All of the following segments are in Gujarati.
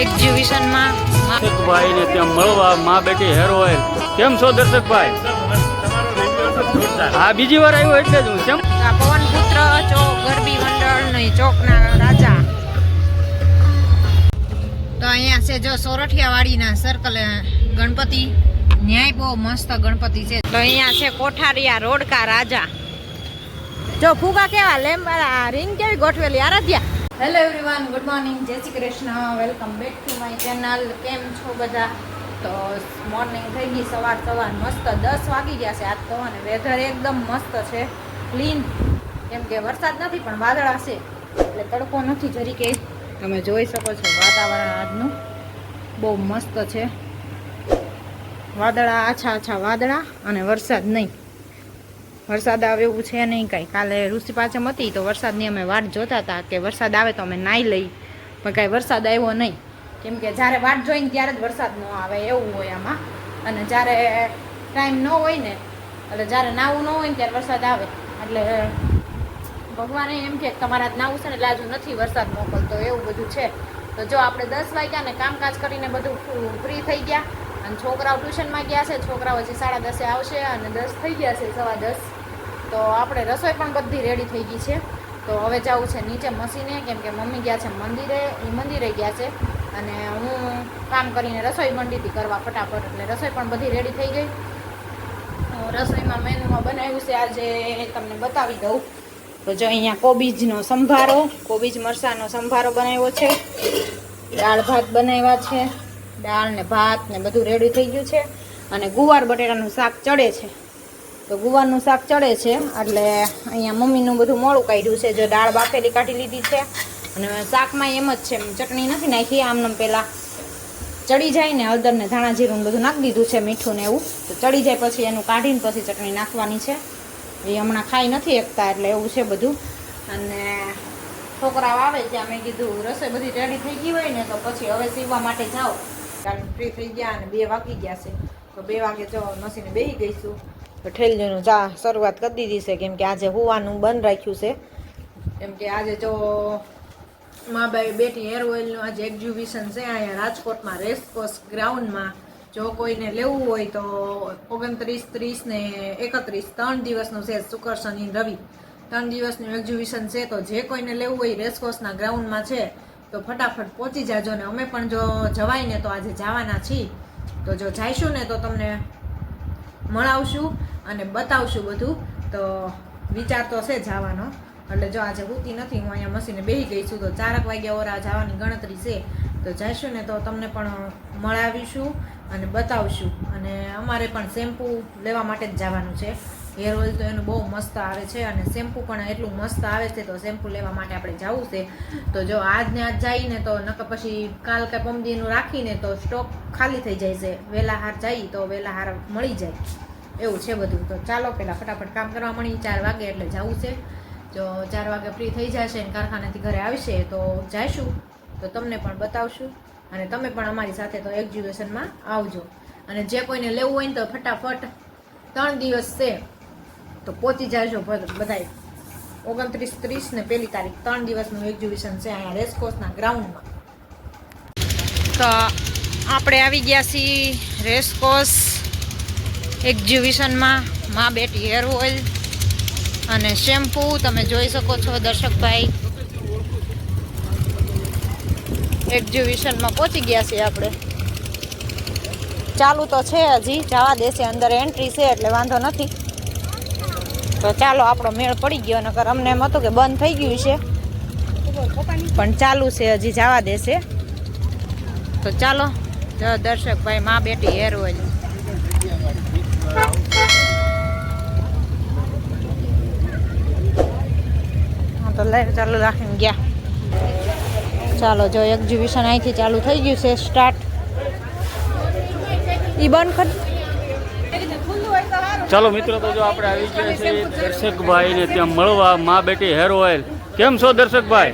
એક્ઝિબિશનમાં ભાઈ ને ત્યાં મળવા માં બેટી હેર ઓઇલ. કેમ છો દર્શકભાઈ? હા, બીજી વાર આવ્યો એટલે જ હું. કેમ પવનપુત્ર ચોક ગરબી મંડળ ને ચોકના રાજા. તો અહીંયા છે જો સોરઠિયાવાડીના સર્કલ ગણપતિ, ન્યાય બહુ મસ્ત ગણપતિ છે. તો અહીંયા છે કોઠારિયા રોડકા રાજા. જો ફુગા કેવા લેમ્બા રીંગ કેવી ગોઠવેલી Aradhya. Hello everyone, good morning, જય Shri Krishna, welcome back to my channel. કેમ છો બધા? તો મોર્નિંગ થઈ ગઈ, સવાર મસ્ત 10 વાગી ગયા છે આજ તો, અને વેધર એકદમ મસ્ત છે, ક્લીન. કેમ કે વરસાદ નથી પણ વાદળા છે, એટલે તડકો નથી જરી કે. તમે જોઈ શકો છો વાતાવરણ આજનું બહુ મસ્ત છે. વાદળા આછા વાદળા અને વરસાદ નહીં. વરસાદ આવે એવું છે નહીં કાંઈ. કાલે ઋષિ પાંચમ હતી તો વરસાદની અમે વાટ જોતા હતા કે વરસાદ આવે તો અમે નાહી લઈ, પણ કાંઈ વરસાદ આવ્યો નહીં. કેમ કે જ્યારે વાટ જોઈને ત્યારે જ વરસાદ ન આવે એવું હોય આમાં. અને જ્યારે ટાઈમ ન હોય ને, એટલે જ્યારે નાવું ન હોય ને ત્યારે વરસાદ આવે. એટલે ભગવાને એમ કે તમારા જ નાવું છે ને એટલે આજુ નથી વરસાદ મોકલતો, એવું બધું છે. તો જો આપણે 10 વાગ્યા ને કામકાજ કરીને બધું ફ્રી થઈ ગયા, અને છોકરાઓ ટ્યુશનમાં ગયા છે. છોકરાઓ હજી 10:30 આવશે અને 10 થઈ ગયા છે, 10:15. તો આપણે રસોઈ પણ બધી રેડી થઈ ગઈ છે. તો હવે જવું છે નીચે મશીને, કેમ કે મમ્મી ગયા છે મંદિરે ગયા છે, અને હું કામ કરીને રસોઈ મંડી હતી કરવા ફટાફટ. એટલે રસોઈ પણ બધી રેડી થઈ ગઈ. રસોઈમાં મેનુમાં બનાવ્યું છે આજે, તમને બતાવી દઉં. તો જો અહીંયા કોબીજનો સંભારો, કોબીજ મરચાંનો સંભારો બનાવ્યો છે. દાળ ભાત બનાવ્યા છે, દાળ ને ભાત ને બધું રેડી થઈ ગયું છે. અને ગુવાર બટેટાનું શાક ચડે છે. તો ગુવારનું શાક ચડે છે એટલે અહીંયા મમ્મીનું બધું મોડું કાઢ્યું છે. જો દાળ બાફેલી કાઢી લીધી છે, અને શાકમાં એમ જ છે, ચટણી નથી નાખી. આમનામ પહેલાં ચડી જાય ને હળદર ને ધાણા જીરું બધું નાખી દીધું છે, મીઠું ને એવું. તો ચડી જાય પછી એનું કાઢીને પછી ચટણી નાખવાની છે. એ હમણાં ખાઈ નથી શકતા એટલે એવું છે બધું. અને છોકરાઓ આવે ત્યાં મેં કીધું રસોઈ બધી રેડી થઈ ગઈ હોય ને તો પછી હવે સીવવા માટે જાઓ, કારણ ફ્રી થઈ ગયા અને 2 વાગી ગયા છે. તો 2 વાગે જો મશીને બેસી ગઈશું. તો ઠેલજીનું શરૂઆત કરી દીધી છે, કેમ કે આજે હોવાનું બંધ રાખ્યું છે. કેમ કે આજે જો મા બેટી હેર ઓઇલનું આજે એક્ઝિબિશન છે અહીંયા રાજકોટમાં રેસકોર્સ ગ્રાઉન્ડમાં. જો કોઈને લેવું હોય તો 29, 30 ને 31 3 દિવસનું છે, શુક્ર શનિ રવિ 3 દિવસનું એક્ઝિબિશન છે. તો જે કોઈને લેવું હોય રેસકોર્સના ગ્રાઉન્ડમાં છે તો ફટાફટ પહોંચી જાજો. ને અમે પણ જો જવાય ને તો આજે જવાના છીએ. તો જો જઈશું ને તો તમને મળાવશું અને બતાવશું બધું. તો વિચાર તો છે જવાનો, એટલે જો આજે હોતી નથી, હું અહીંયા મશીને બેસી ગઈ છું. તો 4 વાગ્યા ઓરા જવાની ગણતરી છે. તો જઈશું ને તો તમને પણ મળાવીશું અને બતાવશું. અને અમારે પણ શેમ્પૂ લેવા માટે જ જવાનું છે. હેર ઓઇલ તો એનું બહુ મસ્ત આવે છે, અને શેમ્પૂ પણ એટલું મસ્ત આવે છે. તો શેમ્પૂ લેવા માટે આપણે જવું છે. તો જો આજને આજ જઈને તો નકર પછી કાલ કે પમદીનું રાખીને તો સ્ટોક ખાલી થઈ જાય છે. વહેલા હાર જઈએ તો વહેલા હાર મળી જાય, એવું છે બધું. તો ચાલો પહેલાં ફટાફટ કામ કરવા મળી. 4 વાગે એટલે જવું છે. જો 4 વાગે ફ્રી થઈ જશે ને કારખાનેથી ઘરે આવશે તો જઈશું, તો તમને પણ બતાવશું. અને તમે પણ અમારી સાથે તો એક્ઝિબિશનમાં આવજો. અને જે કોઈને લેવું હોય ને તો ફટાફટ 3 દિવસ છે તો પહોંચી જાજો બધાય. 29, 30 ને 1 તારીખ 3 દિવસનું એક્ઝિબિશન છે અહીંયા રેસકોર્સના ગ્રાઉન્ડમાં. તો આપણે આવી ગયા છીએ રેસકોર્સ એક્ઝિબિશનમાં. મા બેટી હેર ઓઇલ અને શેમ્પૂ તમે જોઈ શકો છો દર્શકભાઈ. એક્ઝિબિશનમાં પહોંચી ગયા છીએ આપણે. ચાલુ તો છે હજી, જવા દેશે, અંદર એન્ટ્રી છે એટલે વાંધો નથી. તો ચાલો, આપણો મેળ પડી ગયો. નકર અમને એમ હતું કે બંધ થઈ ગયું છે, પણ ચાલુ છે હજી, જવા દેશે. તો ચાલો જો દર્શકભાઈ, મા બેટી હેર ઓઇલ. તો લાઈવ ચાલુ રાખીને ગયા. ચાલો જો એક્ઝિબિશન અહીંથી ચાલુ થઈ ગયું છે સ્ટાર્ટ. ઈ બંધ કર. ચાલો મિત્રો, તો જો આપણે આવી ગયા છે દર્શકભાઈ ને ત્યાં મળવા માં બેટી હેર ઓઇલ. કેમ છો દર્શકભાઈ?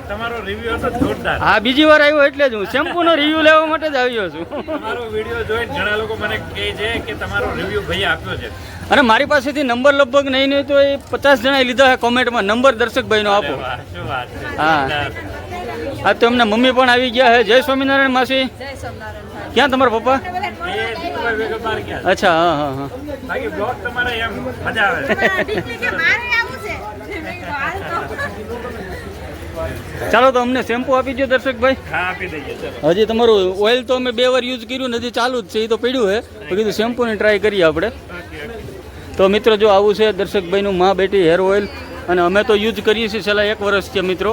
તમારો રિવ્યુ હતો જોરદાર. હા, બીજી વાર આવ્યો એટલે જ હું શેમ્પૂનો રિવ્યુ લેવા માટે જ આવ્યો છું. તમારો વિડીયો જોઈને ઘણા લોકો મને કહે છે કે તમારો રિવ્યુ ભાઈ આપ્યો છે, અને મારી પાસેથી નંબર લગભગ નહીં તો એ 50 જણાએ લીધા છે કોમેન્ટમાં. નંબર દર્શકભાઈનો આપો. શું વાત છે. હા, આ તો અમને મમ્મી પણ આવી ગયા છે. જય સ્વામિનારાયણ માસી. ક્યાં તમારા પપ્પા? એ દીકરા ભેગા બહાર ગયા. અચ્છા, હા હા હા. બાકી બ્લોગ તમારે એમ મજા આવે. ચાલો તો અમને શેમ્પુ આપી દો દર્શકભાઈ. હા, આપી દઈએ ચાલો. હજી તમારું ઓઇલ તો અમે 2 વાર યુઝ કર્યું ને હજી ચાલુ જ છે, એ તો પડ્યું છે. તો કીધું શેમ્પૂની ટ્રાય કરીએ આપણે. તો મિત્રો જો આવું છે દર્શકભાઈનું મા બેટી હેર ઓઇલ, અને અમે તો યુઝ કરીએ છીએ છેલ્લા 1 વર્ષ છે મિત્રો.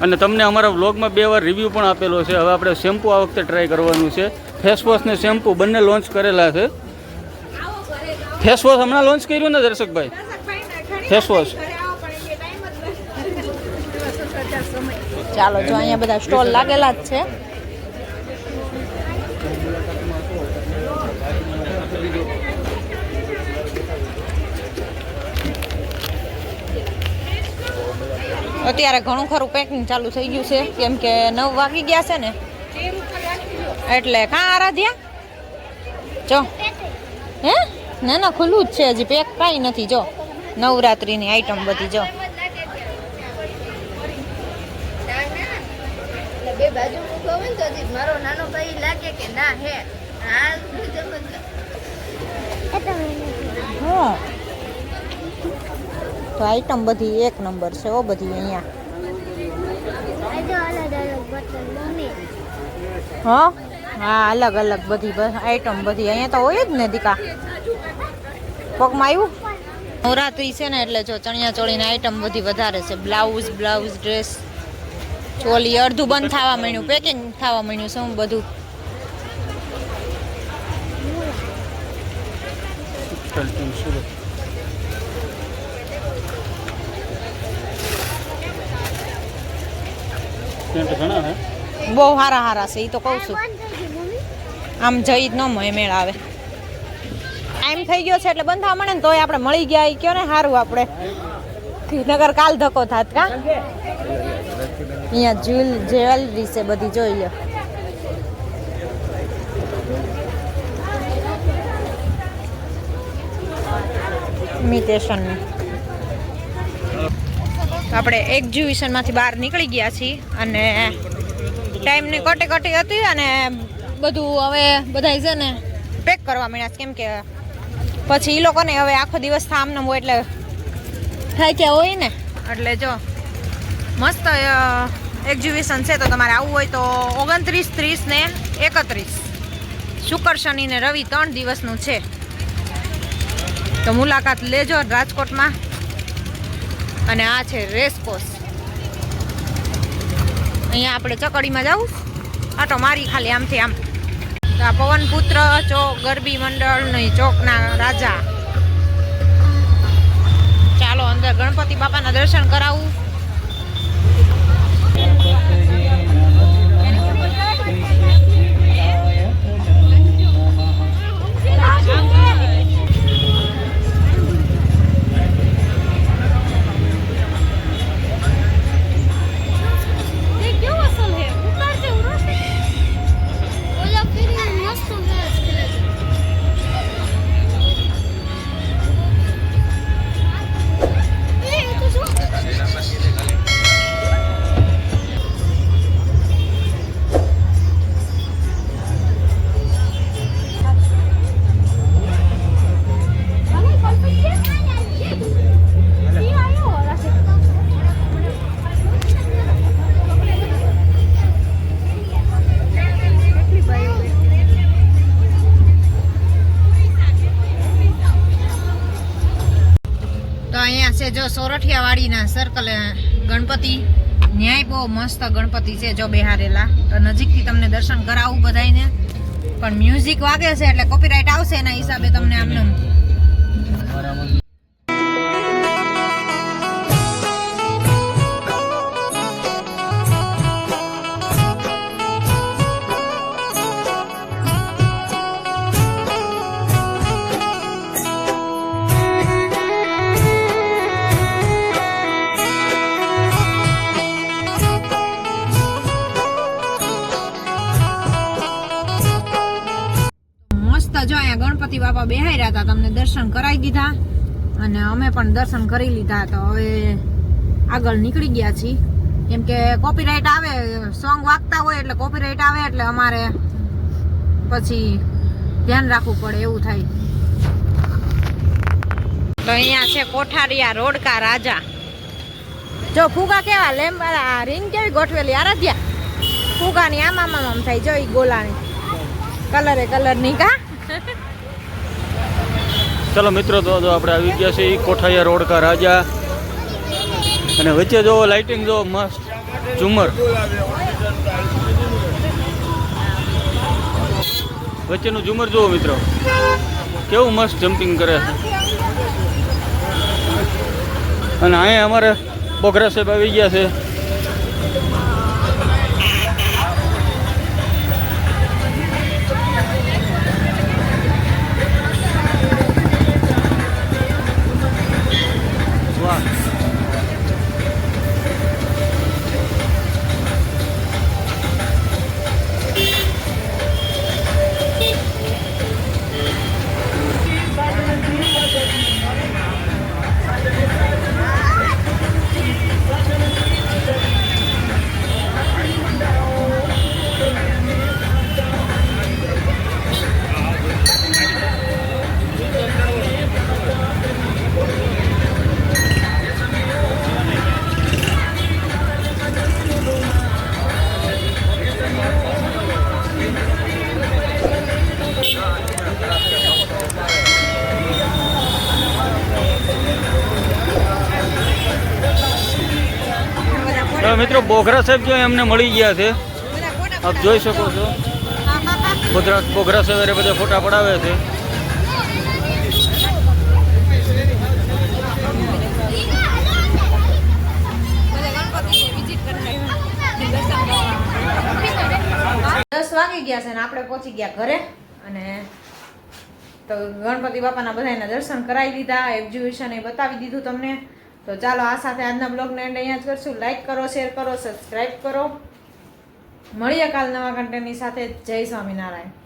અને તમને અમારા વ્લોગમાં 2 વાર રિવ્યૂ પણ આપેલો છે. હવે આપણે શેમ્પૂ આ વખતે ટ્રાય કરવાનું છે. ફેસ વોશ ને શેમ્પૂ બંને લોન્ચ કરેલા છે. ફેસ વોશ હમણાં લોન્ચ કર્યું ને દર્શકભાઈ? ફેસ વોશ ચાલો જો અહીંયા બધા સ્ટોલ લાગેલા જ છે. અત્યારે ઘણું ખરું પેકિંગ ચાલુ થઈ ગયું છે, કેમ કે 9 વાગી ગયા છે ને, એટલે કાં આરાધ્યા જો હે ના ના ખુલ્લું જ છે, હજી પેક કાંઈ નથી. જો નવરાત્રિની આઈટમ બધી જો. બે બાજુ મૂકો હોય ને તો હજી મારો નાનો ભાઈ લાગે કે ના હે હા હા તો આઈટમ બધી 1 નંબર છે ઓ બધી અહીંયા. હા હા અલગ અલગ બધી આઈટમ બધી અહીંયા તો હોય જ ને દીકા. પગમાં આવ્યું નવરાત્રી છે ને એટલે જો ચણિયા ચોળીની આઈટમ બધી વધારે છે. બ્લાઉઝ ડ્રેસ ચોલી અડધું બંધ થવા માંડ્યું, પેકિંગ થવા માંડ્યું શું બધું. બહુ હારા છે એ તો કહું છું. આમ જઈ જ ન મેળ આવે. ટાઈમ થઈ ગયો છે એટલે બંધ થવા માંડે ને તોય આપણે મળી ગયા એ કયો ને સારું. આપણે નગર કાલ ધક્કો થાત કા. અહીંયા જ્વેલરી છે બધી જોઈ લો. ઇમિટેશનની આપણે એક્ઝિબિશનમાંથી બહાર નીકળી ગયા છીએ અને ટાઈમની કટી હતી અને બધું હવે બધા છે ને પેક કરવા માંડ્યા છે, કેમ કે પછી એ લોકોને હવે આખો દિવસ આમને હોય એટલે થાય કે હોય ને. એટલે જો મસ્ત એક્ઝિબિશન છે, તો તમારે આવવું હોય તો 29, 30 ને 31 શુક્ર શનિ ને રવિ 3 દિવસનું છે. તો મુલાકાત લેજો રાજકોટમાં. અને આ છે રેસકોર્સ. અહીંયા આપણે ચકડીમાં જવું આટો મારી ખાલી આમથી આમ. તો આ પવનપુત્ર ચોક ગરબી મંડળ નહીં ચોકના રાજા. ચાલો અંદર ગણપતિ બાપાના દર્શન કરાવું. અહીંયા છે જો સોરઠિયાવાડીના સર્કલે ગણપતિ. ન્યાય બહુ મસ્ત ગણપતિ છે જો બેહારેલા. તો નજીકથી તમને દર્શન કરાવું બધાને. પણ મ્યુઝિક વાગે છે એટલે કોપીરાઇટ આવશે, એના હિસાબે તમને આમને જો અહીંયા ગણપતિ બાપા બેહાર્યા હતા, તમને દર્શન કરાવી દીધા અને અમે પણ દર્શન કરી લીધા. તો હવે આગળ નીકળી ગયા છીએ. કેમ કે કોપીરાઇટ આવે, સોંગ વાગતા હોય એટલે કોપીરાઇટ આવે એટલે અમારે પછી ધ્યાન રાખવું પડે એવું થાય. તો અહીંયા છે કોઠારિયા રોડકા રાજા. જો ફુગા કેવા લેમ્બા રીંગ કેવી ગોઠવેલી આરાધ્યા. ફુગાની આમ થાય જો ઈ ગોલાની કલરની કા. ચલો મિત્રો, તો આપણે આવી ગયા છે કોઠારિયા રોડકા રાજા, અને વચ્ચે જો લાઇટિંગ જો મસ્ત ઝુમર, વચ્ચેનું ઝુમર જુઓ મિત્રો, કેવું મસ્ત જમ્પિંગ કરે છે. અને અહીંયા અમારે બોગરા સાહેબ આવી ગયા છે. વાહ, તો મિત્રો બોગરા સાહેબ જો એમને મળી ગયા છે, આપ જોઈ શકો છો. બોગરા સાહેબ બધા ફોટા પડાવે છે. વાગી ગયા છે ને આપણે પહોંચી ગયા ઘરે. અને તો ગણપતિ બાપાના બધાના દર્શન કરાવી દીધા, એક્ઝિબિશન એ બતાવી દીધું તમને. તો ચાલો આ સાથે આજના બ્લોગને એન્ડ અહીંયા જ કરશું. લાઈક કરો, શેર કરો, સબસ્ક્રાઈબ કરો. મળીએ કાલ નવા કન્ટેન્ટની સાથે. જય સ્વામિનારાયણ.